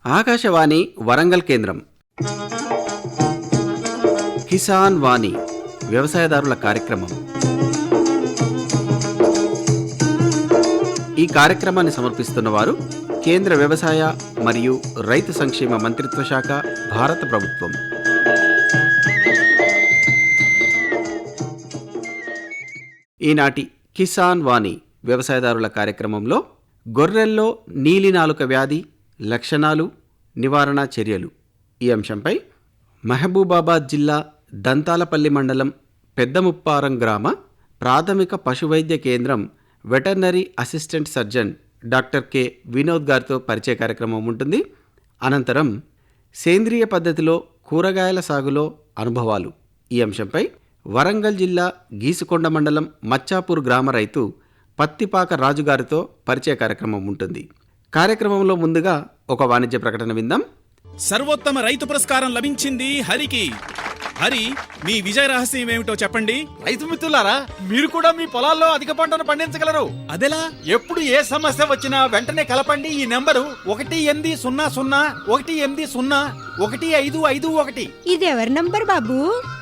ఆకాశవాణి వరంగల్ కేంద్రం. కిసాన్ వాణి వ్యవసాయదారుల కార్యక్రమం. ఈ కార్యక్రమాన్ని సమర్పిస్తున్నవారు కేంద్ర వ్యవసాయ మరియు రైతు సంక్షేమ మంత్రిత్వ శాఖ, భారత ప్రభుత్వం. ఈనాటి కిసాన్ వాణి వ్యవసాయదారుల కార్యక్రమంలో గొర్రెల్లో నీలినాలుక వ్యాధి లక్షణాలు, నివారణ చర్యలు ఈ అంశంపై మహబూబాబాద్ జిల్లా దంతాలపల్లి మండలం పెద్దముప్పారం గ్రామ ప్రాథమిక పశువైద్య కేంద్రం veterinary assistant surgeon doctor K Vinod గారితో పరిచయ కార్యక్రమం ఉంటుంది. అనంతరం సేంద్రియ పద్ధతిలో కూరగాయల సాగులో అనుభవాలు ఈ అంశంపై వరంగల్ జిల్లా గీసుకొండ మండలం మచ్చాపూర్ గ్రామ రైతు పత్తిపాక రాజుగారితో పరిచయ కార్యక్రమం ఉంటుంది. కార్యక్రమంలో ముందుగా ఒక వాణిజ్య ప్రకటన విందాం. సర్వోత్తమ రైతు పురస్కారం లభించింది హరికి. హరి, మీ విజయ రహస్యం ఏమిటో చెప్పండి. రైతు మిత్రులారా, మీరు కూడా మీ పొలాల్లో అధిక పంటను పండించగలరు. అదెలా? ఎప్పుడు ఏ సమస్య వచ్చినా వెంటనే కలపండి ఈ నెంబరు 1800 ఇది ఎవరి నంబర్ బాబు?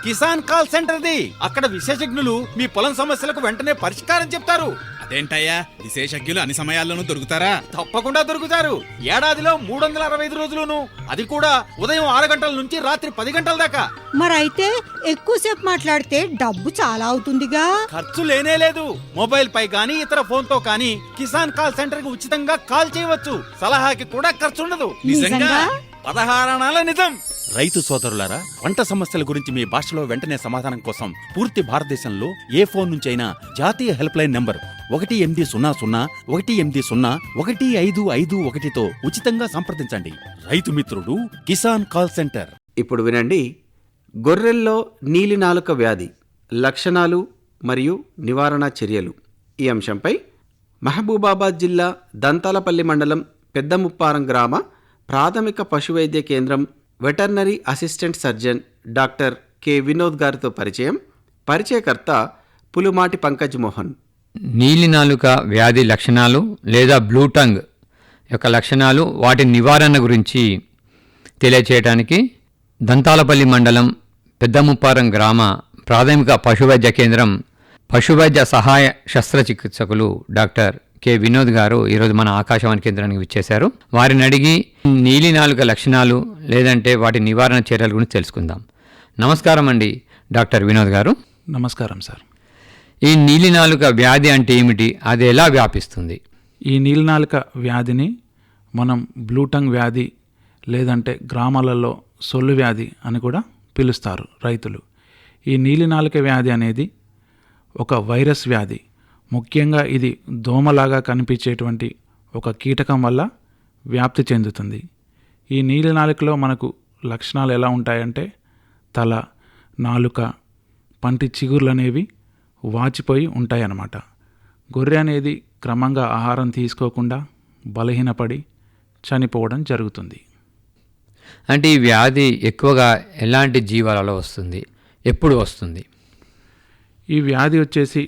కిసాన్ కాల్ సెంటర్ది. అక్కడ విశేషజ్ఞులు మీ పొలం సమస్యలకు వెంటనే పరిష్కారం చెప్తారు. అదేంటయ్యా, విశేషజ్ఞులు అన్ని సమయాల్లోనూ దొరుకుతారా? తప్పకుండా దొరుకుతారు. ఏడాదిలో 365 రోజులును, అది కూడా ఉదయం 6 గంటల నుంచి రాత్రి 10 గంటల దాకా. మరైతే ఎక్కువసేపు మాట్లాడితే డబ్బు చాలా అవుతుందిగా. ఖర్చు లేనే లేదు. మొబైల్ పై గానీ ఇతర ఫోన్ తో కానీ కిసాన్ కాల్ సెంటర్ కి ఉచితంగా కాల్ చేయవచ్చు. సలహాకి కూడా ఖర్చు ఉండదు. నిజంగా? 16 అణాల నిజం. రైతు సోదరులారా, పంట సమస్యల గురించి మీ భాషలో వెంటనే సమాధానం కోసం పూర్తి భారతదేశంలో ఏ ఫోన్ నుంచైనా జాతీయ హెల్ప్ లైన్ నంబర్ 1800-11800-1551తో ఉచితంగా సంప్రదించండి. రైతు మిత్రుడు కిసాన్ కాల్ సెంటర్. ఇప్పుడు వినండి, గొర్రెల్లో నీలినాలుక వ్యాధి లక్షణాలు మరియు నివారణ చర్యలు ఈ అంశంపై మహబూబాబాద్ జిల్లా దంతాలపల్లి మండలం పెద్దముప్పారం గ్రామ ప్రాథమిక పశువైద్య కేంద్రం veterinary assistant surgeon doctor K Vinod గారితో పరిచయం. పరిచయకర్త పులుమాటి పంకజ్ మోహన్. నీలినాలుక వ్యాధి లక్షణాలు లేదా బ్లూ టంగ్ యొక్క లక్షణాలు, వాటి నివారణ గురించి తెలియచేయడానికి దంతాలపల్లి మండలం పెద్దముప్పారం గ్రామ ప్రాథమిక పశువైద్య కేంద్రం పశువైద్య సహాయ శస్త్రచికిత్సకులు డాక్టర్ కె వినోద్ గారు ఈరోజు మన ఆకాశవాణి కేంద్రానికి విచ్చేశారు. వారిని అడిగి నీలినాలుక లక్షణాలు లేదంటే వాటి నివారణ చర్యల గురించి తెలుసుకుందాం. నమస్కారం అండి డాక్టర్ వినోద్ గారు. నమస్కారం సార్. ఈ నీలినాలుక వ్యాధి అంటే ఏమిటి, అది ఎలా వ్యాపిస్తుంది? ఈ నీలినాలుక వ్యాధిని మనం బ్లూటంగ్ వ్యాధి లేదంటే గ్రామాలలో సొల్లు వ్యాధి అని కూడా పిలుస్తారు రైతులు. ఈ నీలినాలుక వ్యాధి అనేది ఒక వైరస్ వ్యాధి. ముఖ్యంగా ఇది దోమలాగా కనిపించేటువంటి ఒక కీటకం వల్ల వ్యాప్తి చెందుతుంది. ఈ నీలినాలుకలో మనకు లక్షణాలు ఎలా ఉంటాయంటే తల, నాలుక, పంటి చిగుర్లు అనేవి వాచిపోయి ఉంటాయన్నమాట. గొర్రె అనేది క్రమంగా ఆహారం తీసుకోకుండా బలహీనపడి చనిపోవడం జరుగుతుంది. అంటే ఈ వ్యాధి ఎక్కువగా ఎలాంటి జీవాలలో వస్తుంది, ఎప్పుడు వస్తుంది? ఈ వ్యాధి వచ్చేసి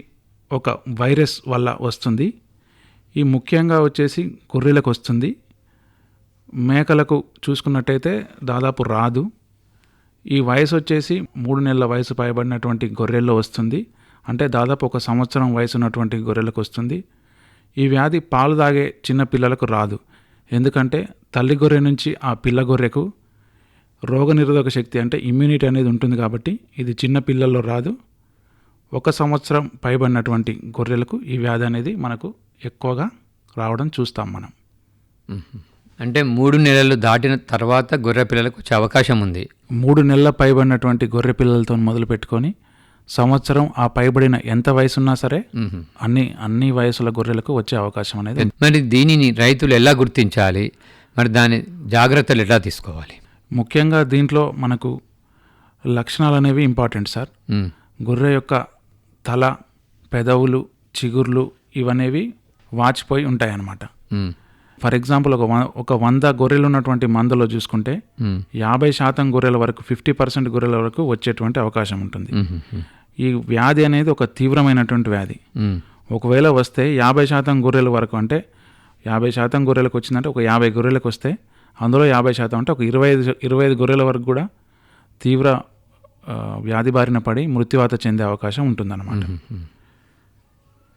ఒక వైరస్ వల్ల వస్తుంది. ఈ ముఖ్యంగా వచ్చేసి గొర్రెలకు వస్తుంది. మేకలకు చూసుకున్నట్టయితే దాదాపు రాదు. ఈ వయసు వచ్చేసి 3 నెలల వయసు పైబడినటువంటి గొర్రెల్లో వస్తుంది. అంటే దాదాపు 1 సంవత్సరం వయసు ఉన్నటువంటి గొర్రెలకు వస్తుంది. ఈ వ్యాధి పాలు తాగే చిన్న పిల్లలకు రాదు. ఎందుకంటే తల్లి గొర్రె నుంచి ఆ పిల్ల గొర్రెకు రోగనిరోధక శక్తి అంటే ఇమ్యూనిటీ అనేది ఉంటుంది కాబట్టి ఇది చిన్న పిల్లల్లో రాదు. 1 సంవత్సరం పైబడినటువంటి గొర్రెలకు ఈ వ్యాధి అనేది మనకు ఎక్కువగా రావడం చూస్తాం మనం. అంటే 3 నెలలు దాటిన తర్వాత గొర్రె పిల్లలకు వచ్చే అవకాశం ఉంది. 3 నెలల పైబడినటువంటి గొర్రె పిల్లలతో మొదలు పెట్టుకొని సంవత్సరం ఆ పైబడిన ఎంత వయసు ఉన్నా సరే అన్ని వయసుల గొర్రెలకు వచ్చే అవకాశం అనేది. మరి దీనిని రైతులు ఎలా గుర్తించాలి, మరి దాని జాగ్రత్తలు ఎలా తీసుకోవాలి? ముఖ్యంగా దీంట్లో మనకు లక్షణాలు అనేవి ఇంపార్టెంట్ సార్. గొర్రె యొక్క తల, పెదవులు, చిగుర్లు ఇవనేవి వాచిపోయి ఉంటాయన్నమాట. ఫర్ ఎగ్జాంపుల్ ఒక 100 గొర్రెలు ఉన్నటువంటి మందలో చూసుకుంటే 50% గొర్రెల వరకు 50% గొర్రెల వరకు వచ్చేటువంటి అవకాశం ఉంటుంది. ఈ వ్యాధి అనేది ఒక తీవ్రమైనటువంటి వ్యాధి. ఒకవేళ వస్తే 50% గొర్రెల వరకు, అంటే 50% గొర్రెలకు వచ్చిందంటే ఒక 50 గొర్రెలకు వస్తే అందులో 50% అంటే ఒక 25 గొర్రెల వరకు కూడా తీవ్ర వ్యాధి బారిన పడి మృత్యువాత చెందే అవకాశం ఉంటుందన్నమాట.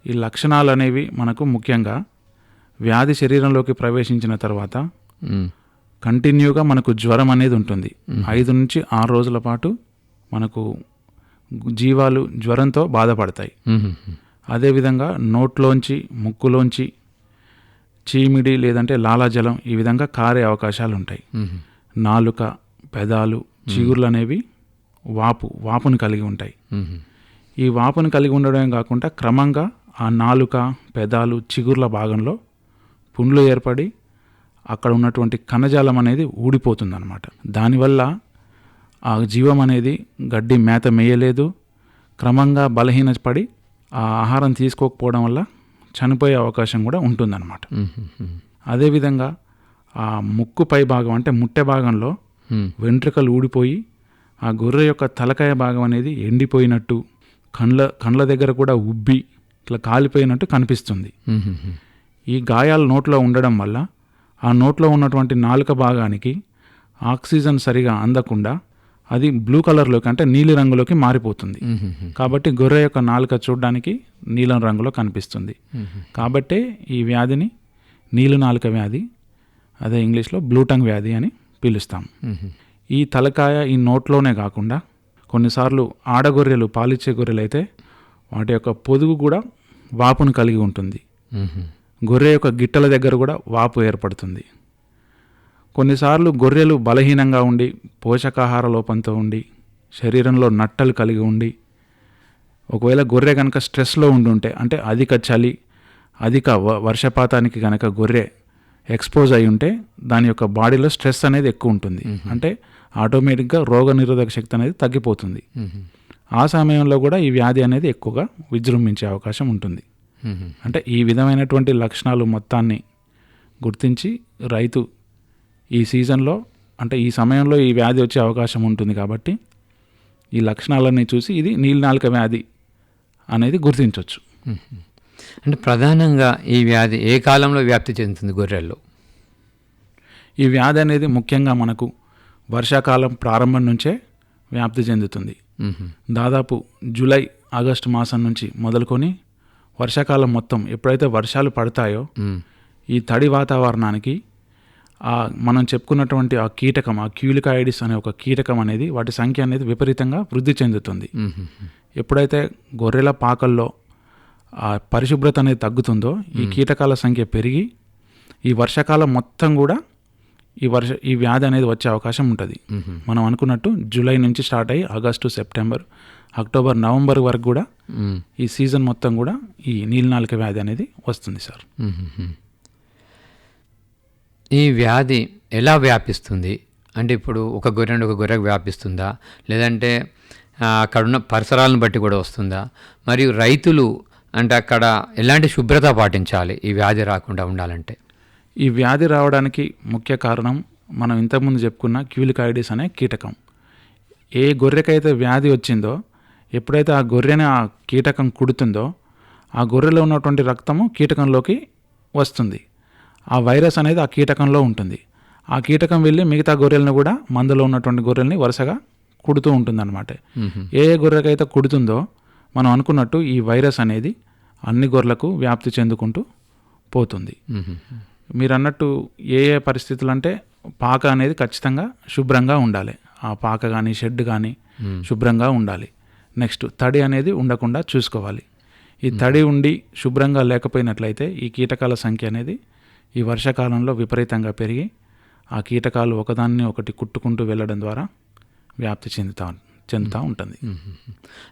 ఈ లక్షణాలు అనేవి మనకు ముఖ్యంగా వ్యాధి శరీరంలోకి ప్రవేశించిన తర్వాత కంటిన్యూగా మనకు జ్వరం అనేది ఉంటుంది. 5 నుంచి 6 రోజుల పాటు మనకు జీవాలు జ్వరంతో బాధపడతాయి. అదేవిధంగా నోట్లోంచి ముక్కులోంచి చీమిడి లేదంటే లాలాజలం ఈ విధంగా కారే అవకాశాలు ఉంటాయి. నాలుక, పెదాలు, చిగుర్లు అనేవి వాపును కలిగి ఉంటాయి. ఈ వాపును కలిగి ఉండడమే కాకుండా క్రమంగా ఆ నాలుక, పెదాలు, చిగుర్ల భాగంలో పుండ్లు ఏర్పడి అక్కడ ఉన్నటువంటి కణజాలం అనేది ఊడిపోతుంది అన్నమాట. దానివల్ల ఆ జీవం అనేది గడ్డి మేత మేయలేదు, క్రమంగా బలహీనపడి ఆ ఆహారం తీసుకోకపోవడం వల్ల చనిపోయే అవకాశం కూడా ఉంటుందన్నమాట. అదేవిధంగా ఆ ముక్కు పై భాగం అంటే ముట్టె భాగంలో వెంట్రుకలు ఊడిపోయి ఆ గొర్రె యొక్క తలకాయ భాగం అనేది ఎండిపోయినట్టు, కండ్ల దగ్గర కూడా ఉబ్బి ఇట్లా కాలిపోయినట్టు కనిపిస్తుంది. ఈ గాయాలు నోట్లో ఉండడం వల్ల ఆ నోట్లో ఉన్నటువంటి నాలుక భాగానికి ఆక్సిజన్ సరిగా అందకుండా అది బ్లూ కలర్లోకి అంటే నీలి రంగులోకి మారిపోతుంది. కాబట్టి గొర్రె యొక్క నాలుక చూడడానికి నీలం రంగులో కనిపిస్తుంది. కాబట్టే ఈ వ్యాధిని నీలి నాలుక వ్యాధి, అదే ఇంగ్లీష్లో బ్లూ టంగ్ వ్యాధి అని పిలుస్తాం. ఈ తలకాయ ఈ నోట్లోనే కాకుండా కొన్నిసార్లు ఆడగొర్రెలు, పాలిచ్చే గొర్రెలు అయితే వాటి యొక్క పొదుగు కూడా వాపును కలిగి ఉంటుంది. గొర్రె యొక్క గిట్టల దగ్గర కూడా వాపు ఏర్పడుతుంది. కొన్నిసార్లు గొర్రెలు బలహీనంగా ఉండి, పోషకాహార లోపంతో ఉండి, శరీరంలో నట్టలు కలిగి ఉండి, ఒకవేళ గొర్రె కనుక స్ట్రెస్లో ఉండుంటే అంటే అధిక చలి, అధిక వర్షపాతానికి కనుక గొర్రె ఎక్స్పోజ్ అయి ఉంటే దాని యొక్క బాడీలో స్ట్రెస్ అనేది ఎక్కువ ఉంటుంది. అంటే ఆటోమేటిక్గా రోగనిరోధక శక్తి అనేది తగ్గిపోతుంది. ఆ సమయంలో కూడా ఈ వ్యాధి అనేది ఎక్కువగా విజృంభించే అవకాశం ఉంటుంది. అంటే ఈ విధమైనటువంటి లక్షణాలు మొత్తాన్ని గుర్తించి రైతు ఈ సీజన్లో అంటే ఈ సమయంలో ఈ వ్యాధి వచ్చే అవకాశం ఉంటుంది. కాబట్టి ఈ లక్షణాలన్నీ చూసి ఇది నీలినాలుక వ్యాధి అనేది గుర్తించవచ్చు. అంటే ప్రధానంగా ఈ వ్యాధి ఏ కాలంలో వ్యాప్తి చెందుతుంది గొర్రెల్లో? ఈ వ్యాధి అనేది ముఖ్యంగా మనకు వర్షాకాలం ప్రారంభం నుంచే వ్యాప్తి చెందుతుంది. దాదాపు జూలై, ఆగస్టు మాసం నుంచి మొదలుకొని వర్షాకాలం మొత్తం ఎప్పుడైతే వర్షాలు పడతాయో ఈ తడి వాతావరణానికి మనం చెప్పుకున్నటువంటి ఆ కీటకం, ఆ క్యూలికాయిడిస్ అనే ఒక కీటకం అనేది వాటి సంఖ్య అనేది విపరీతంగా వృద్ధి చెందుతుంది. ఎప్పుడైతే గొర్రెల పాకల్లో ఆ పరిశుభ్రత అనేది తగ్గుతుందో ఈ కీటకాల సంఖ్య పెరిగి ఈ వర్షాకాలం మొత్తం కూడా ఈ వ్యాధి అనేది వచ్చే అవకాశం ఉంటుంది. మనం అనుకున్నట్టు జూలై నుంచి స్టార్ట్ అయ్యి ఆగస్టు, సెప్టెంబర్, అక్టోబర్, నవంబర్ వరకు కూడా ఈ సీజన్ మొత్తం కూడా ఈ నీలినాలుక వ్యాధి అనేది వస్తుంది సార్. ఈ వ్యాధి ఎలా వ్యాపిస్తుంది అంటే ఇప్పుడు ఒక గొర్రె నుండి ఒక గొర్రెకు వ్యాపిస్తుందా, లేదంటే అక్కడున్న పరిసరాలను బట్టి కూడా వస్తుందా? మరియు రైతులు అంటే అక్కడ ఎలాంటి శుభ్రత పాటించాలి ఈ వ్యాధి రాకుండా ఉండాలంటే? ఈ వ్యాధి రావడానికి ముఖ్య కారణం మనం ఇంతకుముందు చెప్పుకున్న క్యూలికాయిడిస్ అనే కీటకం. ఏ గొర్రెకైతే వ్యాధి వచ్చిందో ఎప్పుడైతే ఆ గొర్రెని ఆ కీటకం కుడుతుందో ఆ గొర్రెలో ఉన్నటువంటి రక్తము కీటకంలోకి వస్తుంది. ఆ వైరస్ అనేది ఆ కీటకంలో ఉంటుంది. ఆ కీటకం వెళ్ళి మిగతా గొర్రెలను కూడా మందులో ఉన్నటువంటి గొర్రెల్ని వరుసగా కుడుతూ ఉంటుందన్నమాట. ఏ గొర్రెకైతే కుడుతుందో మనం అనుకున్నట్టు ఈ వైరస్ అనేది అన్ని గొర్రెలకు వ్యాప్తి చెందుకుంటూ పోతుంది. మీరు అన్నట్టు ఏ పరిస్థితులు అంటే పాక అనేది ఖచ్చితంగా శుభ్రంగా ఉండాలి. ఆ పాక కానీ షెడ్ కానీ శుభ్రంగా ఉండాలి. నెక్స్ట్ తడి అనేది ఉండకుండా చూసుకోవాలి. ఈ తడి ఉండి శుభ్రంగా లేకపోయినట్లయితే ఈ కీటకాల సంఖ్య అనేది ఈ వర్షాకాలంలో విపరీతంగా పెరిగి ఆ కీటకాలు ఒకదాన్ని ఒకటి కుట్టుకుంటూ వెళ్ళడం ద్వారా వ్యాప్తి చెందుతూ ఉంటుంది.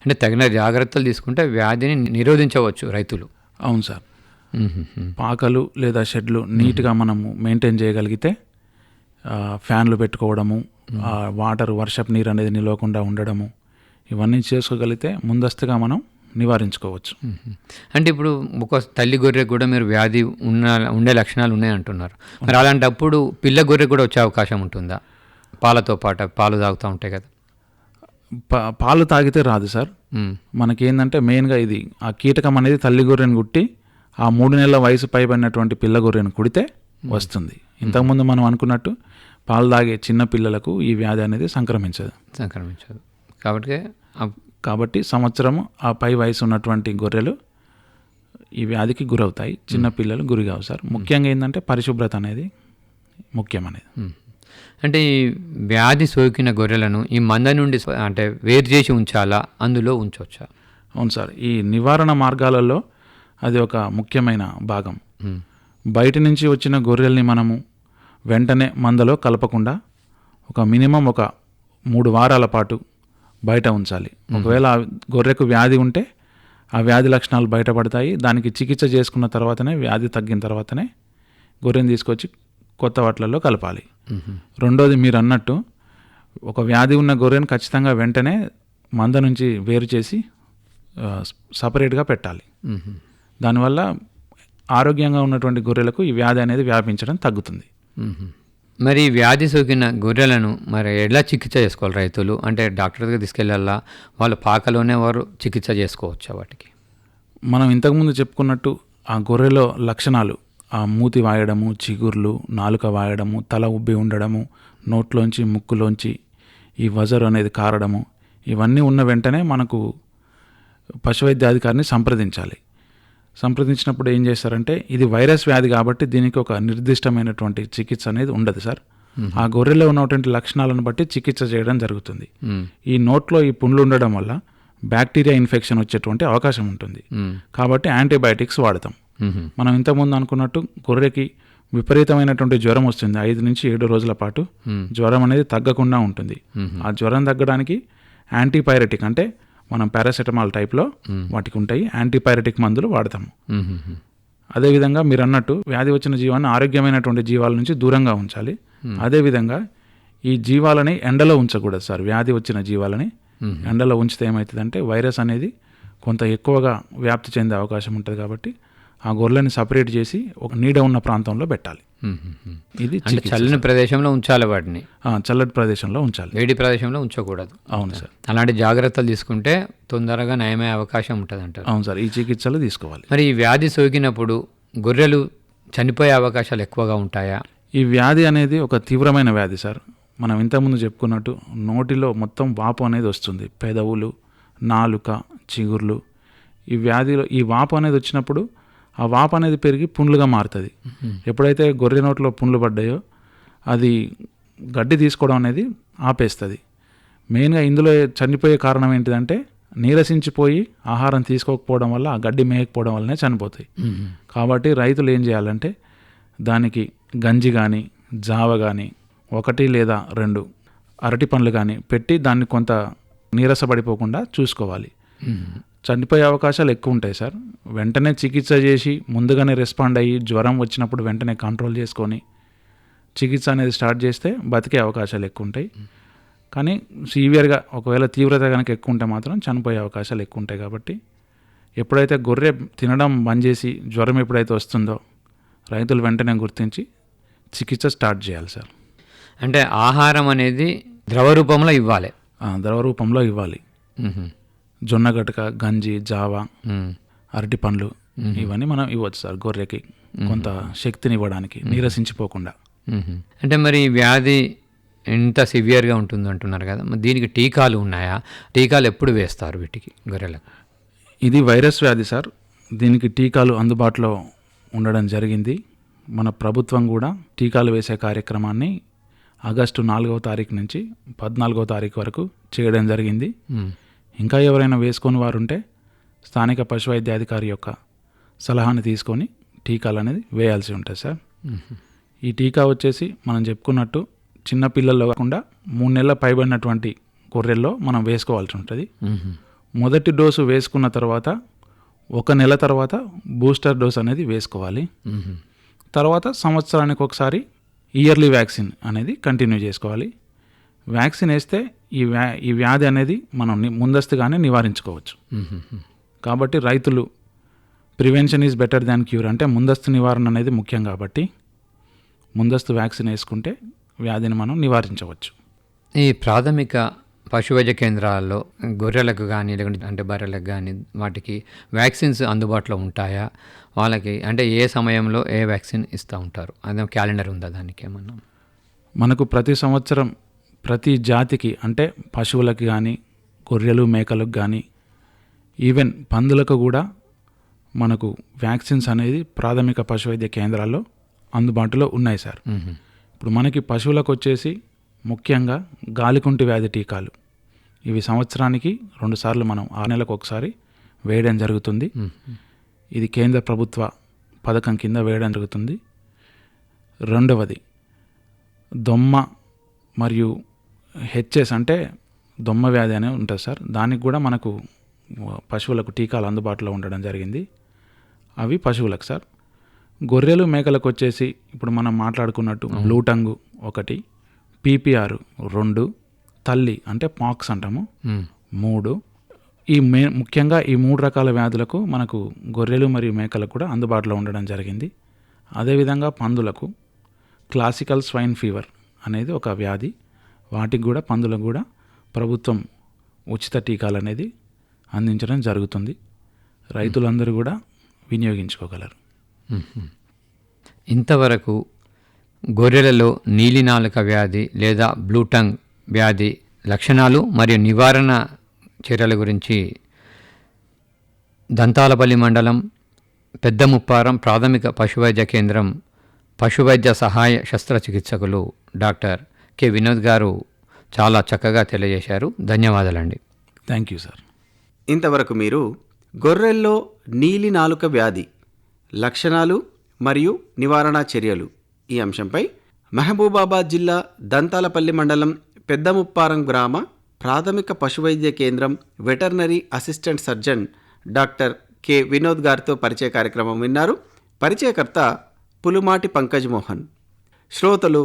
అంటే తగిన జాగ్రత్తలు తీసుకుంటే వ్యాధిని నిరోధించవచ్చు రైతులు. అవును సార్. పాకలు లేదా షెడ్లు నీట్గా మనము మెయింటైన్ చేయగలిగితే ఫ్యాన్లు పెట్టుకోవడము, వాటర్ వర్షపు నీరు అనేది నిలవకుండా ఉండడము, ఇవన్నీ చేసుకోగలిగితే ముందస్తుగా మనం నివారించుకోవచ్చు. అంటే ఇప్పుడు ఒక తల్లి గొర్రె కూడా మీరు వ్యాధి ఉండే లక్షణాలు ఉన్నాయంటున్నారు. మరి అలాంటప్పుడు పిల్ల గొర్రె కూడా వచ్చే అవకాశం ఉంటుందా? పాలతో పాటు పాలు తాగుతూ ఉంటాయి కదా. పాలు తాగితే రాదు సార్. మనకేందంటే మెయిన్గా ఇది ఆ కీటకం అనేది తల్లి గొర్రెను కుట్టి ఆ 3 నెలల వయసు పైబడినటువంటి పిల్ల గొర్రెను కుడితే వస్తుంది. ఇంతకుముందు మనం అనుకున్నట్టు పాలు తాగే చిన్న పిల్లలకు ఈ వ్యాధి అనేది సంక్రమించదు. కాబట్టి సంవత్సరం ఆ పై వయసు ఉన్నటువంటి గొర్రెలు ఈ వ్యాధికి గురవుతాయి, చిన్న పిల్లలు గురి కావు సార్. ముఖ్యంగా ఏంటంటే పరిశుభ్రత అనేది ముఖ్యమనేది. అంటే ఈ వ్యాధి సోకిన గొర్రెలను ఈ మంద నుండి అంటే వేరు చేసి ఉంచాలా, అందులో ఉంచవచ్చా? అవును సార్, ఈ నివారణ మార్గాలలో అది ఒక ముఖ్యమైన భాగం. బయట నుంచి వచ్చిన గొర్రెల్ని మనము వెంటనే మందలో కలపకుండా ఒక మినిమం ఒక 3 వారాల పాటు బయట ఉంచాలి. ఒకవేళ ఆ గొర్రెకు వ్యాధి ఉంటే ఆ వ్యాధి లక్షణాలు బయటపడతాయి. దానికి చికిత్స చేసుకున్న తర్వాతనే, వ్యాధి తగ్గిన తర్వాతనే గొర్రెని తీసుకొచ్చి కొత్త వాటిలలో కలపాలి. రెండోది మీరు అన్నట్టు ఒక వ్యాధి ఉన్న గొర్రెను ఖచ్చితంగా వెంటనే మంద నుంచి వేరు చేసి సపరేట్గా పెట్టాలి. దానివల్ల ఆరోగ్యంగా ఉన్నటువంటి గొర్రెలకు ఈ వ్యాధి అనేది వ్యాపించడం తగ్గుతుంది. మరి వ్యాధి సోకిన గొర్రెలను మరి ఎలా చికిత్స చేసుకోవాలి రైతులు? అంటే డాక్టర్ దగ్గర తీసుకెళ్ళాలా, వాళ్ళ పాకలోనే వారు చికిత్స చేసుకోవచ్చా వాటికి? మనం ఇంతకుముందు చెప్పుకున్నట్టు ఆ గొర్రెలో లక్షణాలు, ఆ మూతి వాయడము, చిగుర్లు, నాలుక వాయడము, తల ఉబ్బి ఉండడము, నోట్లోంచి ముక్కులోంచి ఈ వజరు అనేది కారడము, ఇవన్నీ ఉన్న వెంటనే మనకు పశువైద్యాధికారిని సంప్రదించాలి. సంప్రదించినప్పుడు ఏం చేస్తారంటే, ఇది వైరస్ వ్యాధి కాబట్టి దీనికి ఒక నిర్దిష్టమైనటువంటి చికిత్స అనేది ఉండదు సార్. ఆ గొర్రెలో ఉన్నటువంటి లక్షణాలను బట్టి చికిత్స చేయడం జరుగుతుంది. ఈ నోట్లో ఈ పుండ్లు ఉండడం వల్ల బ్యాక్టీరియా ఇన్ఫెక్షన్ వచ్చేటువంటి అవకాశం ఉంటుంది. కాబట్టి యాంటీబయాటిక్స్ వాడతాం. మనం ఇంతకుముందు అనుకున్నట్టు గొర్రెకి విపరీతమైనటువంటి జ్వరం వస్తుంది, 5 నుంచి 7 రోజుల పాటు జ్వరం అనేది తగ్గకుండా ఉంటుంది. ఆ జ్వరం తగ్గడానికి యాంటీపైరెటిక్ అంటే మనం పారాసెటమాల్ టైప్లో వాటికి ఉంటాయి, యాంటీపైరెటిక్ మందులు వాడతాము. అదేవిధంగా మీరు అన్నట్టు వ్యాధి వచ్చిన జీవాన్ని ఆరోగ్యమైనటువంటి జీవాల నుంచి దూరంగా ఉంచాలి. అదేవిధంగా ఈ జీవాలని ఎండలో ఉంచకూడదు సార్. వ్యాధి వచ్చిన జీవాలని ఎండలో ఉంచితే ఏమవుతుందంటే వైరస్ అనేది కొంత ఎక్కువగా వ్యాప్తి చెందే అవకాశం ఉంటుంది. కాబట్టి ఆ గొర్రెని సపరేట్ చేసి ఒక నీడ ఉన్న ప్రాంతంలో పెట్టాలి. ఇది చల్లని ప్రదేశంలో ఉంచాలి వాటిని, చల్లటి ప్రదేశంలో ఉంచాలి, వేడి ప్రదేశంలో ఉంచకూడదు. అవును సార్, అలాంటి జాగ్రత్తలు తీసుకుంటే తొందరగా నయమయ్యే అవకాశం ఉంటుంది అంటారు. అవును సార్, ఈ చికిత్సలు తీసుకోవాలి. మరి ఈ వ్యాధి సోకినప్పుడు గొర్రెలు చనిపోయే అవకాశాలు ఎక్కువగా ఉంటాయా? ఈ వ్యాధి అనేది ఒక తీవ్రమైన వ్యాధి సార్. మనం ఇంతకుముందు చెప్పుకున్నట్టు నోటిలో మొత్తం వాపు అనేది వస్తుంది, పెదవులు, నాలుక, చిగుర్లు. ఈ వ్యాధిలో ఈ వాపు అనేది వచ్చినప్పుడు ఆ వాపు అనేది పెరిగి పుండ్లుగా మారుతుంది. ఎప్పుడైతే గొర్రె నోట్లో పుండ్లు పడ్డాయో అది గడ్డి తీసుకోవడం అనేది ఆపేస్తుంది. మెయిన్గా ఇందులో చనిపోయే కారణం ఏంటిదంటే నీరసించిపోయి ఆహారం తీసుకోకపోవడం వల్ల, ఆ గడ్డి మేయకపోవడం వల్లనే చనిపోతాయి. కాబట్టి రైతులు ఏం చేయాలంటే దానికి గంజి కానీ, జావ కానీ, 1 లేదా 2 అరటి పండ్లు కానీ పెట్టి దాన్ని కొంత నీరసపడిపోకుండా చూసుకోవాలి. చనిపోయే అవకాశాలు ఎక్కువ ఉంటాయి సార్. వెంటనే చికిత్స చేసి ముందుగానే రెస్పాండ్ అయ్యి జ్వరం వచ్చినప్పుడు వెంటనే కంట్రోల్ చేసుకొని చికిత్స అనేది స్టార్ట్ చేస్తే బతికే అవకాశాలు ఎక్కువ ఉంటాయి. కానీ సీవియర్గా ఒకవేళ తీవ్రత కనుక ఎక్కువ ఉంటే మాత్రం చనిపోయే అవకాశాలు ఎక్కువ ఉంటాయి. కాబట్టి ఎప్పుడైతే గొర్రె తినడం బంద్ చేసి జ్వరం ఎప్పుడైతే వస్తుందో రైతులు వెంటనే గుర్తించి చికిత్స స్టార్ట్ చేయాలి సార్. అంటే ఆహారం అనేది ద్రవ రూపంలో ఇవ్వాలి. ద్రవ రూపంలో ఇవ్వాలి. జొన్న గటక, గంజి, జావా, అరటి పండ్లు ఇవన్నీ మనం ఇవ్వచ్చు సార్ గొర్రెకి కొంత శక్తిని ఇవ్వడానికి, నీరసించిపోకుండా. అంటే మరి వ్యాధి ఎంత సివియర్గా ఉంటుంది అంటున్నారు కదా, దీనికి టీకాలు ఉన్నాయా? టీకాలు ఎప్పుడు వేస్తారు వీటికి, గొర్రెలకు? ఇది వైరస్ వ్యాధి సార్. దీనికి టీకాలు అందుబాటులో ఉండడం జరిగింది. మన ప్రభుత్వం కూడా టీకాలు వేసే కార్యక్రమాన్ని ఆగస్టు 4వ తారీఖు నుంచి 14వ తారీఖు వరకు చేయడం జరిగింది. ఇంకా ఎవరైనా వేసుకొని వారు ఉంటే స్థానిక పశువైద్యాధికారి యొక్క సలహాని తీసుకొని టీకాలు అనేది వేయాల్సి ఉంటుంది సార్. ఈ టీకా వచ్చేసి మనం చెప్పుకున్నట్టు చిన్న పిల్లల్లో కాకుండా 3 నెలల పైబడినటువంటి గొర్రెల్లో మనం వేసుకోవాల్సి ఉంటుంది. మొదటి డోసు వేసుకున్న తర్వాత 1 నెల తర్వాత బూస్టర్ డోస్ అనేది వేసుకోవాలి. తర్వాత సంవత్సరానికి ఒకసారి ఇయర్లీ వ్యాక్సిన్ అనేది కంటిన్యూ చేసుకోవాలి. వ్యాక్సిన్ వేస్తే ఈ వ్యాధి అనేది మనం ముందస్తుగానే నివారించుకోవచ్చు. కాబట్టి రైతులు prevention is better than cure అంటే ముందస్తు నివారణ అనేది ముఖ్యం. కాబట్టి ముందస్తు వ్యాక్సిన్ వేసుకుంటే వ్యాధిని మనం నివారించవచ్చు. ఈ ప్రాథమిక పశువైద్య కేంద్రాల్లో గొర్రెలకు కానీ లేకుంటే అంటే బర్రెలకు కానీ వాటికి వ్యాక్సిన్స్ అందుబాటులో ఉంటాయా? వాళ్ళకి అంటే ఏ సమయంలో ఏ వ్యాక్సిన్ ఇస్తూ ఉంటారు? అదే క్యాలెండర్ ఉందా దానికి ఏమన్నా? మనకు ప్రతి సంవత్సరం ప్రతి జాతికి అంటే పశువులకి కానీ గొర్రెలు మేకలకు కానీ ఈవెన్ పందులకు కూడా మనకు వ్యాక్సిన్స్ అనేది ప్రాథమిక పశు వైద్య కేంద్రాల్లో అందుబాటులో ఉన్నాయి సార్. ఇప్పుడు మనకి పశువులకు వచ్చేసి ముఖ్యంగా గాలికుంటి వ్యాధి టీకాలు ఇవి సంవత్సరానికి 2 సార్లు మనం 6 నెలలకు ఒకసారి వేయడం జరుగుతుంది. ఇది కేంద్ర ప్రభుత్వ పథకం కింద వేయడం జరుగుతుంది. రెండవది దొమ్మ మరియు హెచ్ఎస్ అంటే దొమ్మ వ్యాధి అనేది ఉంటుంది సార్. దానికి కూడా మనకు పశువులకు టీకాలు అందుబాటులో ఉండడం జరిగింది. అవి పశువులకు సార్. గొర్రెలు మేకలకు వచ్చేసి ఇప్పుడు మనం మాట్లాడుకున్నట్టు బ్లూ టంగ్ 1, PPR 2, తల్లి అంటే పాక్స్ అంటాము 3. ఈ ముఖ్యంగా ఈ 3 రకాల వ్యాధులకు మనకు గొర్రెలు మరియు మేకలకు కూడా అందుబాటులో ఉండడం జరిగింది. అదేవిధంగా పందులకు క్లాసికల్ స్వైన్ ఫీవర్ అనేది ఒక వ్యాధి, వాటికి కూడా పందులకు కూడా ప్రభుత్వం ఉచిత టీకాలు అనేది అందించడం జరుగుతుంది. రైతులందరూ కూడా వినియోగించుకోగలరు. ఇంతవరకు గొర్రెలలో నీలినాలుక వ్యాధి లేదా బ్లూ టంగ్ వ్యాధి లక్షణాలు మరియు నివారణ చర్యల గురించి దంతాలపల్లి మండలం పెద్దముప్పారం ప్రాథమిక పశువైద్య కేంద్రం పశువైద్య సహాయ శస్త్రచికిత్సకులు డాక్టర్ కె. వినోద్ గారు చాలా చక్కగా తెలియజేశారు. ధన్యవాదాలండి. Thank you sir. ఇంతవరకు మీరు గొర్రెల్లో నీలి నాలుక వ్యాధి లక్షణాలు మరియు నివారణ చర్యలు ఈ అంశంపై మహబూబాబాద్ జిల్లా దంతాలపల్లి మండలం పెద్దముప్పారం గ్రామ ప్రాథమిక పశువైద్య కేంద్రం veterinary assistant surgeon doctor K. Vinod గారితో పరిచయ కార్యక్రమం విన్నారు. పరిచయకర్త పులుమాటి పంకజ్ మోహన్. శ్రోతలు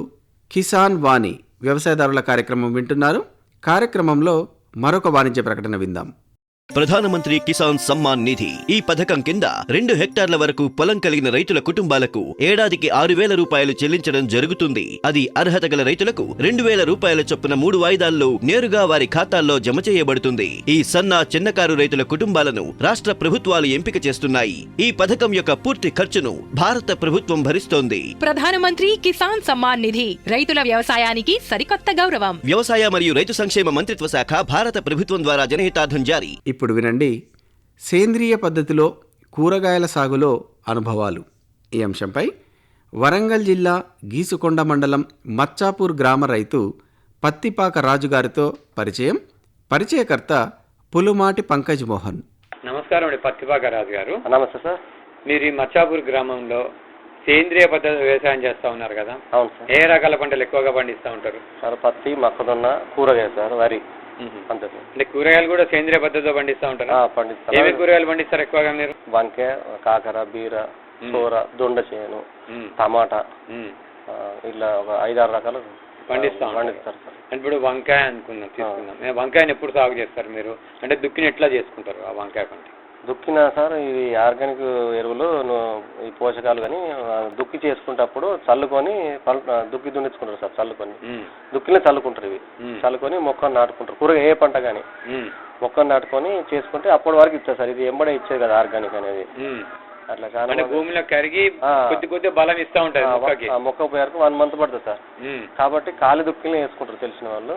కిసాన్ వాణి వ్యవసాయదారుల కార్యక్రమం వింటున్నారు. కార్యక్రమంలో మరొక వాణిజ్య ప్రకటన విందాం. ప్రధానమంత్రి కిసాన్ సమ్మాన్ నిధి ఈ పథకం కింద 2 హెక్టార్ల వరకు పొలం కలిగిన రైతుల కుటుంబాలకు ఏడాదికి 6,000 రూపాయలు చెల్లించడం జరుగుతుంది. అది అర్హత గల రైతులకు 2,000 రూపాయల చొప్పున 3 వాయిదాల్లో నేరుగా వారి ఖాతాల్లో జమ చేయబడుతుంది. ఈ సన్న చిన్నకారు రైతుల కుటుంబాలను రాష్ట్ర ప్రభుత్వాలు ఎంపిక చేస్తున్నాయి. ఈ పథకం యొక్క పూర్తి ఖర్చును భారత ప్రభుత్వం భరిస్తోంది. ప్రధానమంత్రి కిసాన్ సమ్మాన్ నిధి రైతుల వ్యవసాయానికి సరికొత్త గౌరవం. వ్యవసాయ మరియు రైతు సంక్షేమ మంత్రిత్వ శాఖ భారత ప్రభుత్వం ద్వారా జనహితార్థం జారీ. ఇప్పుడు వినండి సేంద్రియ పద్ధతిలో కూరగాయల సాగులో అనుభవాలు ఈ అంశంపై వరంగల్ జిల్లా గీసుకొండ మండలం మచ్చాపూర్ గ్రామ రైతు పత్తిపాక రాజు గారితో పరిచయం. పరిచయకర్త పులుమాటి పంకజ్ మోహన్. నమస్కారం అండి, పత్తిపాక రాజు గారు. నమస్తే సార్. మీరు ఈ మచ్చాపూర్ గ్రామంలో సేంద్రియ పద్ధతి వ్యవసాయం చేస్తూ ఉన్నారు కదా? అవును సార్. ఏ రకాల పంటలు ఎక్కువగా పండిస్తూ ఉంటారు? సార్ పత్తి, మొక్కజొన్న, కూరగాయ సార్, వరి అంతే సార్. అంటే కూరగాయలు కూడా సేంద్రియ పద్ధతిలో పండిస్తూ ఉంటారు? పండిస్తారు. ఏమేమి కూరగాయలు పండిస్తారు ఎక్కువగా మీరు? వంకాయ, కాకర, బీర, సోర, దొండ చేను, టమాటా, ఇలా ఒక 5-6 రకాలు పండిస్తారు సార్. ఇప్పుడు వంకాయ తీసుకుందాం. వంకాయని ఎప్పుడు సాగు చేస్తారు మీరు? అంటే దుక్కిని ఎట్లా చేసుకుంటారు ఆ వంకాయ పంట? దుక్కిన సార్ ఇది ఆర్గానిక్ ఎరువులు ఈ పోషకాలు కానీ దుక్కి చేసుకుంటప్పుడు చల్లుకొని దుక్కి దున్నించుకుంటారు సార్. చల్లుకొని దుక్కినే చల్లుకుంటారు. ఇవి చల్లుకొని మొక్కను నాటుకుంటారు. కూరగా ఏ పంట కానీ మొక్కను నాటుకొని చేసుకుంటే అప్పటి వరకు ఇస్తారు సార్. ఇది ఎంబడే ఇచ్చేది కదా ఆర్గానిక్ అనేది. అట్లా చాలా భూమిలో కరిగి కొద్ది బలం ఇస్తూ ఉంటాయి. మొక్క పోయారు 1 మంత్ పడుతుంది సార్. కాబట్టి ఖాళీ దుక్కినే వేసుకుంటారు తెలిసిన వాళ్ళు.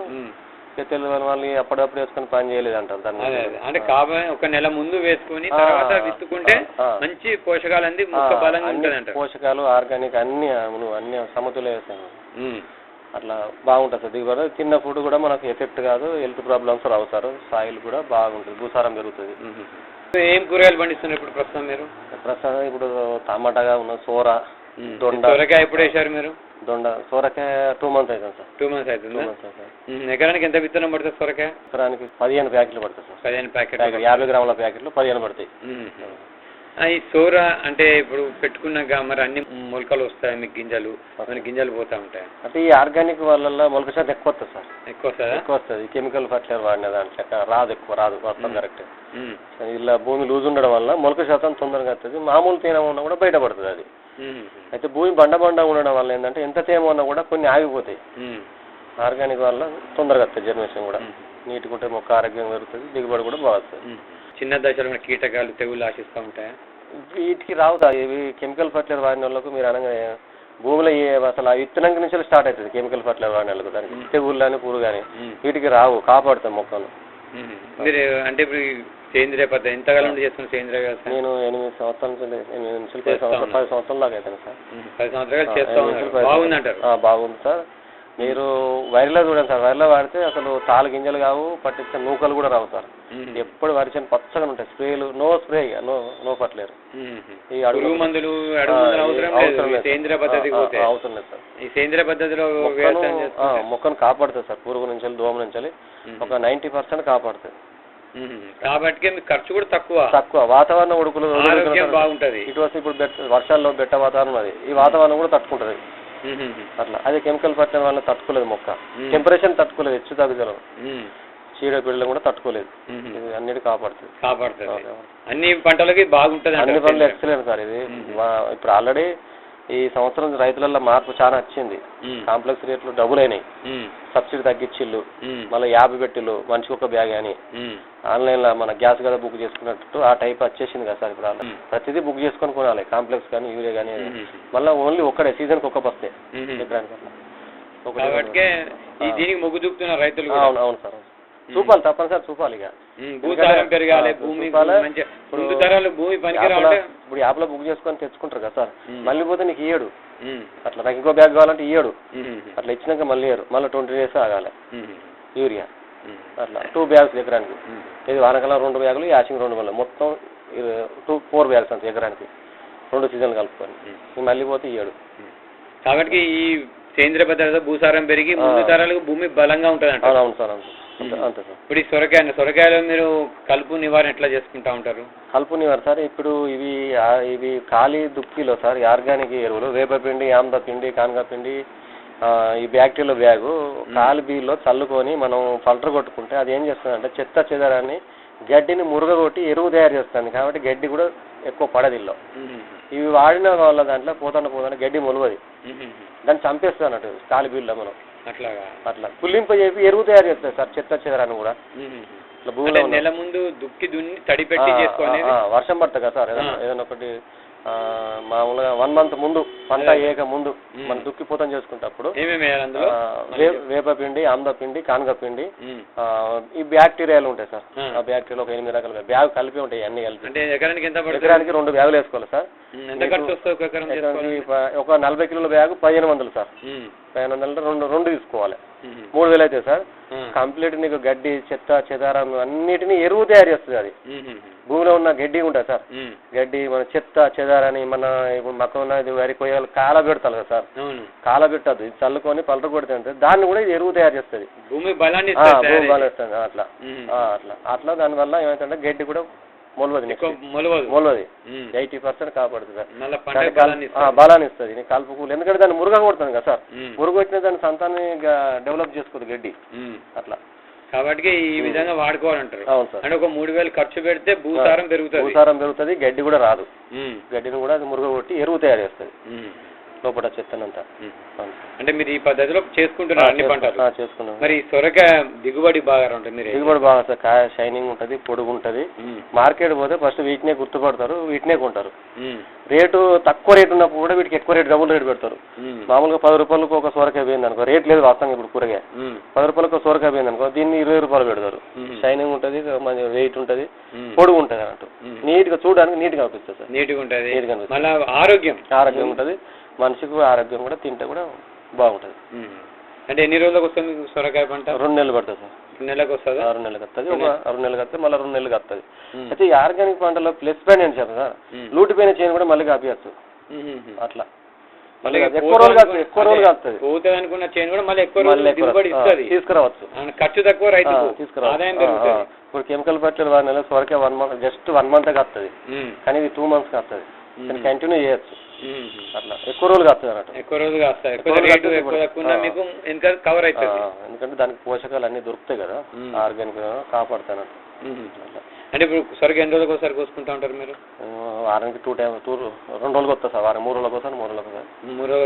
తెలియని వాళ్ళు అప్పుడప్పుడు వేసుకొని పని చేయలేదు అంటారు దాన్ని. అంటే కాబట్టి 1 నెల ముందు వేసుకుని తర్వాత విత్తుకుంటే మంచి పోషకాలు అంది మొక్క బలంగా ఉంటుంది. పోషకాలు ఆర్గానిక్ అన్ని సమతుల్య వేస్తాను. అట్లా బాగుంటుంది సార్. దిగుబడి తిన్న ఫుడ్ కూడా మనకు ఎఫెక్ట్ కాదు, హెల్త్ ప్రాబ్లమ్స్ రావు సార్. సాయిల్ కూడా బాగుంటుంది, భూసారం పెరుగుతుంది. ఏం కూరగాయలు పండిస్తున్నారు ఇప్పుడు ప్రస్తుతం మీరు? ప్రస్తుతం ఇప్పుడు టమాటాగా ఉన్న సోర, దొండ. సొరకాయ ఎప్పుడు వేసారు మీరు? దొండ సోరకాయ 2 మంత్స్ అవుతుంది సార్. 2 మంత్స్ అవుతుంది. ఎకరానికి ఎంత విత్తనం పడుతుంది సొరకాయ? ఎకరానికి 15 ప్యాకెట్లు పడుతుంది సార్. 15 ప్యాకెట్లు, 50 గ్రాముల ప్యాకెట్లు 15 పడతాయి. ఈ సోర అంటే ఇప్పుడు పెట్టుకున్నాక మరి అన్ని మొలకలు వస్తాయి, మీకు గింజలు పోతా ఉంటాయి. అంటే ఈ ఆర్గానిక్ వల్ల మొలక శాతం ఎక్కువ వస్తుంది సార్. ఎక్కువ వస్తుంది. కెమికల్ ఫర్టిలైజర్ వాడిన దాంట్లో ఎక్కువ రాదు. వస్తాం కరెక్ట్. ఇలా భూమి లూజ్ ఉండడం వల్ల మొలక శాతం తొందరగా వస్తుంది. మామూలు తేమ ఉన్నా కూడా బయటపడుతుంది అది. అయితే భూమి బండ ఉండడం వల్ల ఏంటంటే ఎంత తేమ ఉన్నా కూడా కొన్ని ఆగిపోతాయి. ఆర్గానిక్ వల్ల తొందరగా వస్తుంది జర్మినేషన్ కూడా. నీట్గా ఉంటే మొక్క ఆరోగ్యంగా పెరుగుతుంది, దిగుబడి కూడా బాగుంటుంది. చిన్న దశలో కీటకాలు, తెగులు ఆశిస్తూ ఉంటాయా? వీటికి రావుతా. ఇవి కెమికల్ ఫర్టిలైజర్ వాడిన వాళ్ళకు మీరు అనగా భూమిలో అసలు ఆ విత్తనం నుంచి స్టార్ట్ అవుతుంది కెమికల్ ఫర్టిలైజర్ వాడిన దానికి తెగుళ్ళు కానీ పురుగు కానీ వీటికి రావు, కాపాడుతాం మొక్కను. మీరు అంటే ఇప్పుడు సేంద్రియ పద్ధతి ఎంతకాలం చేస్తున్నారు సేంద్రియ వ్యవసాయం? నేను 8 సంవత్సరాల నుంచి 10 సంవత్సరాల దాకా అవుతాను సార్. 10 సంవత్సరాలు చేస్తాను. బాగుందంటారు? బాగుంది సార్. మీరు వైర్లో చూడండి సార్, వైర్లో వాడితే అసలు తాలు గింజలు కావు, పట్టించిన నూకలు కూడా రావు సార్. ఎప్పుడు వరిచని పచ్చగా ఉంటాయి. స్ప్రేలు నో స్ప్రే, నో ఫర్టిలైజర్. ఈ అడుగు మందులు సేంద్రియ పద్ధతి అవసరం లేదు సార్. ఈ సేంద్రియ పద్ధతిలో మొక్కను కాపాడుతుంది సార్, పురుగు నుంచి దోమ నుంచి ఒక 90% కాపాడుతుంది. కాబట్టి ఖర్చు కూడా తక్కువ. వాతావరణం ఉడుకులు బాగుంటది. ఇటు వస్తే ఇప్పుడు వర్షాల్లో బెట్ట వాతావరణం, అది ఈ వాతావరణం కూడా తట్టుకుంటది అట్లా. అదే కెమికల్ ఫర్టిలైజర్ వల్ల తట్టుకోలేదు మొక్క, టెంపరేచర్ తట్టుకోలేదు, హెచ్చు తగ్గుదల, చీడపీడలు కూడా తట్టుకోలేదు. ఇది అన్నిటి కాపాడుతుంది. అన్ని పంటలకి బాగుంటది, అన్ని పంటలు ఎక్సలెంట్ సార్. ఇది ఇప్పుడు ఆల్రెడీ ఈ సంవత్సరం రైతులలో మార్పు చాలా వచ్చింది. కాంప్లెక్స్ రేట్లు డబుల్ అయినాయి, సబ్సిడీ తగ్గించిళ్ళు, మళ్ళీ 50 పెట్టిళ్ళు మనిషికి ఒక బ్యాగ్ అని. ఆన్లైన్ లో మన గ్యాస్ కదా బుక్ చేసుకున్నట్టు ఆ టైప్ వచ్చేసింది కదా సార్. ఇప్పుడు ప్రతిదీ బుక్ చేసుకొని కొనాలి, కాంప్లెక్స్ కానీ యూరియా కానీ. మళ్ళీ ఓన్లీ ఒక్కడే సీజన్కి ఒక బస్తే ఎకరానికి అట్లా. దీనికి మొగ్గు చూపుతున్నారు రైతులు. అవును సార్, చూపాలి, తప్పనిసరి చూపాలి. ఇక భూసారం పెరగాలి, భూమి భూమి పనికిరాలి. ఇప్పుడు యాప్లో బుక్ చేసుకొని తెచ్చుకుంటారు కదా సార్, మళ్ళీ పోతే నీకు ఇయ్యడు అట్లా. నాకు ఇంకో బ్యాగ్ కావాలంటే ఇయ్యడు అట్లా. ఇచ్చినాక మళ్ళీ ఇయ్యరు, మళ్ళీ 20 days ఆగాలి యూరియా అట్లా. 2 bags ఎకరానికి. ఇది వానకాలం 2 బ్యాగులు, యాసింగ్ 2 మళ్ళీ మొత్తం 4 bags అంతే ఎకరానికి, 2 సీజన్లు కలుపుకొని. మళ్ళీ పోతే ఇయ్యడు. కాబట్టి ఈ సేంద్రియ పద్ధతిలో భూసారం పెరిగి ముందు తరాలకు భూమి బలంగా ఉంటుంది అంట. అవును సార్, అంతే సార్. ఇప్పుడు ఈ సొరకాయలో మీరు కలుపు నివారణ ఎట్లా చేసుకుంటా ఉంటారు? కలుపు నివారణ సార్, ఇప్పుడు ఇవి ఖాళీ దుక్కిలో సార్ ఆర్గానిక్ ఎరువులు, వేపపిండి, ఆమ్దపిండి, కానగపిండి, ఈ బ్యాక్టీరియల్ బ్యాగు ఖాళీ బీల్లో చల్లుకొని మనం ఫల్టర్ కొట్టుకుంటే అది ఏం చేస్తుందంటే చెత్త చెదారాన్ని, గడ్డిని మురుగగొట్టి ఎరువు తయారు చేస్తుంది. కాబట్టి గడ్డి కూడా ఎక్కువ పడదిల్లో. ఇవి వాడిన వల్ల దాంట్లో పోతాన గడ్డి మొలవది, దాన్ని చంపేస్తుంది అన్నట్టు ఖాళీ బీల్లో మనం. అట్లా పుల్లింపజేపి ఎరువు తయారు చేస్తుంది సార్ చెత్త చెదరాన్ని కూడా. భూమిలో నెల ముందు దుక్కి దున్ని తడి పెట్టి చేసుకోవాలి. వర్షం పడుతుంది కదా సార్, ఏదైనా ఒకటి మామూలుగా 1 month ముందు, పంట ఏక ముందు మనం దుక్కి పూతం చేసుకుంటప్పుడు వేపపిండి, ఆమ్దపిండి, కానగపిండి, ఈ బ్యాక్టీరియాలు ఉంటాయి సార్. ఆ బ్యాక్టీరియా ఒక 8 రకాల బ్యాగ్ కలిపి ఉంటాయి, అన్ని కలిపి. ఎకరానికి 2 బ్యాగులు వేసుకోవాలి సార్. ఒక 40 కిలోల బ్యాగు 1500 సార్. 1500 2 తీసుకోవాలి, 3000 అయితే సార్. కంప్లీట్ నీకు గడ్డి, చెత్త చెదారం అన్నిటినీ ఎరువు తయారు చేస్తుంది అది. భూమిలో ఉన్న గడ్డి ఉంటుంది సార్, గడ్డి మన చెత్త చెదారని మన ఇప్పుడు మొక్క ఉన్నది వరి కొయ్యాలి కాల పెడతారు కదా సార్, కాల పెట్టద్దు. ఇది చల్లుకొని పలట కొడితే దాన్ని కూడా ఇది ఎరువు తయారు చేస్తుంది, భూమి బలాన్ని ఇస్తుంది అట్లా. అట్లా దానివల్ల ఏమైతుందంటే గడ్డి కూడా మొలవది, 80% కాపాడుతుంది, బలాన్ని ఇస్తుంది, నీకు కలుపుకూలు. ఎందుకంటే దాన్ని మురుగ కొడుతుంది కదా సార్, మురుగు వచ్చిన దాని సంతాన్ని డెవలప్ చేసుకోదు గడ్డి అట్లా. కాబట్టి ఈ విధంగా వాడుకోవాలంటారు. అవును సార్. అంటే ఒక 3000 ఖర్చు పెడితే భూసారం పెరుగుతుంది, గడ్డి కూడా రాదు. గడ్డిని కూడా అది మురుగ కొట్టి ఎరువు తయారు చేస్తుంది లోపల చెత్తనంతా. అంటే మీరు ఈ పద్ధతిలో చేసుకుంటున్నారు అన్ని పంటలు? చేసుకున్నాం. మరి సొరకాయ దిగుబడి బాగా ఉంటుంది? మీరు దిగుబడి బాగా సార్, కాయ షైనింగ్ ఉంటుంది, పొడుగు ఉంటుంది. మార్కెట్ పోతే ఫస్ట్ వీటినే గుర్తుపడతారు, వీటినే కొంటారు. రేటు తక్కువ రేటు ఉన్నప్పుడు కూడా వీటికి ఎక్కువ రేటు, డబుల్ రేటు పెడతారు. మామూలుగా 10 రూపాయలకు ఒక సొరకాయ పోయింది అనుకో, రేట్ లేదు వాస్తవంగా ఇప్పుడు కూరగాయ. 10 రూపాయలకు ఒక సొరకాయ పోయింది అనుకో, దీన్ని 20 రూపాయలు పెడతారు. షైనింగ్ ఉంటుంది, మంచి వెయిట్ ఉంటుంది, పొడుగు ఉంటుంది అన్నట్టు. నీట్ గా చూడడానికి నీట్ గా అనిపిస్తుంది సార్, నీట్ గా ఉంటుంది. ఆరోగ్యం ఉంటుంది, మనిషికి ఆరోగ్యం కూడా, తింటే కూడా బాగుంటుంది. అంటే ఎన్ని రోజులకు వస్తుంది మీకు సొరకాయ పంట? 2 నెలలు పడుతుంది సార్. 2 నెలలకు వస్తుంది? 6 నెలలకు వస్తుంది, ఒక 6 నెలలకు వస్తుంది, మళ్ళీ 2 నెలలకు వస్తుంది. అయితే ఈ ఆర్గానిక్ పంటలో ప్లస్ పాయింట్ ఏంటి సార్, లూటిపోయిన చేయని కూడా మళ్ళీ కాపియచ్చు అట్లా. ఎక్కువ రోజులు కాస్తుంది, పోతుంది అనుకున్న చేయని కూడా మళ్ళీ ఎక్కువ తీసుకురావచ్చు, ఖర్చు తక్కువ, రైతు తీసుకురావచ్చు. ఇప్పుడు కెమికల్ ఫర్టిలైజర్ వాడిన సొరకాయ 1 month, జస్ట్ 1 month వస్తుంది, కానీ ఇది 2 months వస్తుంది. కంటిన్యూ చేయొచ్చు అట్లా, ఎక్కువ రోజులు కాస్తుంది అన్నట్టు. ఎక్కువ రోజులు కాస్తాయి, కవర్ అవుతుంది. ఎందుకంటే దానికి పోషకాలు అన్ని దొరుకుతాయి కదా, ఆర్గానిక్ కాపాడుతాను. అంటే ఇప్పుడు సొరకాయ ఎన్ని రోజులకు ఒకసారి కోసుకుంటా ఉంటారు మీరు? వారానికి 2 రోజులకు వస్తుంది సార్, వారం 3 రోజులకు వస్తుంది, 3 రోజులకు వస్తుంది.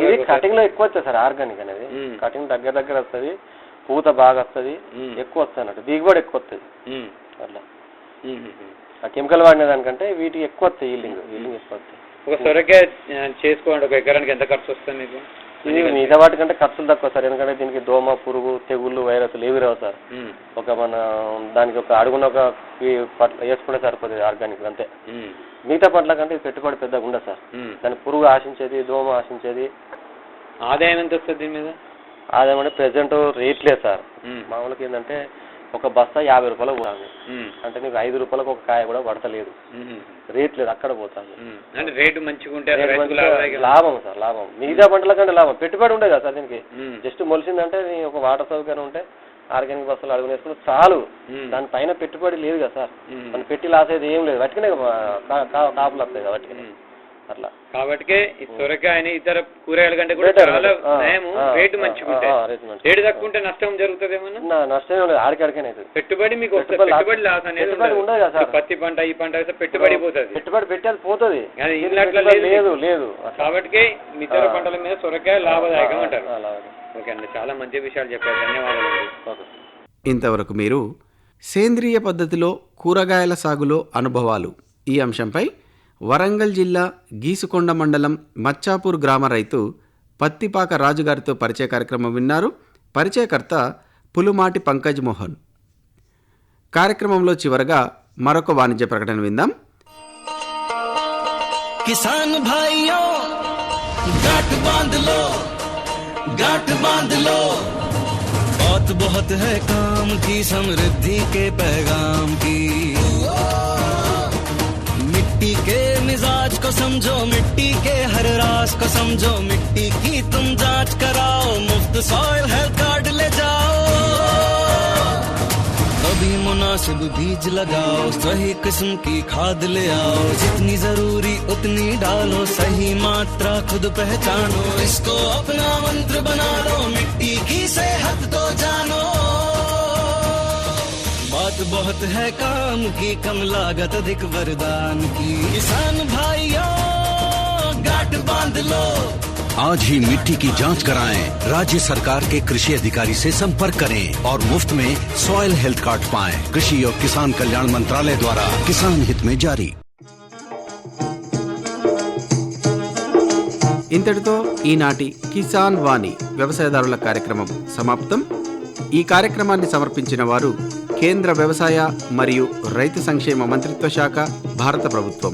ఇది కటింగ్ లో ఎక్కువ వస్తుంది సార్, ఆర్గానిక్ అనేది కటింగ్ దగ్గర వస్తుంది, పూత బాగా వస్తుంది, ఎక్కువ వస్తుంది అన్నట్టు, దిగుబడి ఎక్కువ వస్తుంది అట్లా. ఆ కెమికల్ వాడిన దానికంటే వీటికి ఎక్కువ వస్తాయి, ఈల్డింగ్ ఎక్కువ వస్తాయి. ఒక సొరకాయ చేసుకోండి, ఒక ఎకరానికి ఎంత ఖర్చు వస్తుంది మీకు? ఇది మిగతా వాటికంటే ఖర్చులు తక్కువ సార్, ఎందుకంటే దీనికి దోమ, పురుగు, తెగుళ్ళు, వైరస్లు ఏవి రావు సార్. ఒక మన దానికి ఒక అడుగున ఒక పట్ల వేసుకుంటే సరిపోతుంది ఆర్గానిక్ అంతే. మిగతా పంటల కంటే పెట్టుబడి పెద్దగా ఉండదు సార్. దాని పురుగు ఆశించేది, దోమ ఆశించేది. ఆదాయం ఎంత వస్తుంది దీని మీద? ఆదాయం అంటే ప్రెసెంట్ రేట్ లేదు సార్. మామూలుగా ఏంటంటే ఒక బస్తా 50 రూపాయలకు పోతుంది, అంటే నీకు 5 రూపాయలకు ఒక కాయ కూడా పడతలేదు. రేట్ లేదు, అక్కడ పోతుంది. అంటే రేటు మంచిగా ఉంటే లాభం సార్, లాభం. మిగతా పంటల కంటే లాభం. పెట్టుబడి ఉండదు కదా సార్ దీనికి. జస్ట్ మొలిసిందంటే ఒక వాటర్ సౌకర్యం ఉంటే ఆర్గానిక్ బస్సులు అడుగు వేసుకుంటే చాలు. దానిపైన పెట్టుబడి లేదు కదా సార్, మనం పెట్టి లాస్ అయితే ఏం లేదు. వాటికనే కాపులు వస్తాయి కదా వాటికి అట్లా. కాబట్టి ఈ సొరకాయని ఇతర కూరగాయల కంటే కూడా చాలా నయము, రేటు మంచిగా ఉంటాయి. రేటు తక్కువ ఉంటే నష్టం జరుగుతుంది ఏమన్నా? నష్టం లేదు, ఆడికాడికనే అవుతుంది. పెట్టుబడి మీకు పెట్టుబడి లాస్ అనేది ఉండదు కదా సార్. పత్తి పంట ఈ పంట వేస్తే పెట్టుబడి పోతుంది, పెట్టుబడి పెట్టేది పోతుంది. లేదు లేదు కాబట్టి ఇతర పంటల మీద సొరకాయ లాభదాయకం అంటారు. ఓకే అండి, చాలా మంచి విషయాలు చెప్పారు, ధన్యవాదాలు. ఇంతవరకు మీరు సేంద్రియ పద్ధతిలో కూరగాయల సాగులో అనుభవాలు ఈ అంశంపై వరంగల్ జిల్లా గీసుకొండ మండలం మచ్చాపూర్ గ్రామ రైతు పత్తిపాక రాజుగారితో పరిచయ కార్యక్రమం విన్నారు. పరిచయకర్త పులుమాటి పంకజ్ మోహన్. కార్యక్రమంలో చివరగా మరొక వాణిజ్య ప్రకటన విందాం. కిసాన్ భాయియో గాట్ బాంధ్ లో, गांठ बांध लो, बात बहुत है काम की, समृद्धि के पैगाम की। मिट्टी के मिजाज को समझो, मिट्टी के हर राज को समझो, मिट्टी की तुम जांच कराओ, मुफ्त सॉइल हेल्थ कार्ड ले जाओ। कभी मुनासिब बीज लगाओ, सही किस्म की खाद ले आओ, जितनी जरूरी उतनी डालो, सही मात्रा खुद पहचानो, इसको अपना मंत्र बना लो, मिट्टी की सेहत तो जानो। बात बहुत है काम की, कम लागत अधिक वरदान की, किसान भाइयों गांठ बांध लो। आज ही मिट्टी की जांच कराएं, राज्य सरकार के कृषि अधिकारी से संपर्क करें और मुफ्त में सॉइल हेल्थ कार्ड पाएं। कृषि और किसान कल्याण मंत्रालय द्वारा किसान हित में जारी। ఇంతటితో ఈనాటి కిసాన్ వాణి వ్యవసాయదారుల కార్యక్రమం సమాప్తం. ఈ కార్యక్రమాన్ని సమర్పించిన వారు కేంద్ర వ్యవసాయ మరియు రైతు సంక్షేమ మంత్రిత్వ శాఖ, భారత ప్రభుత్వం.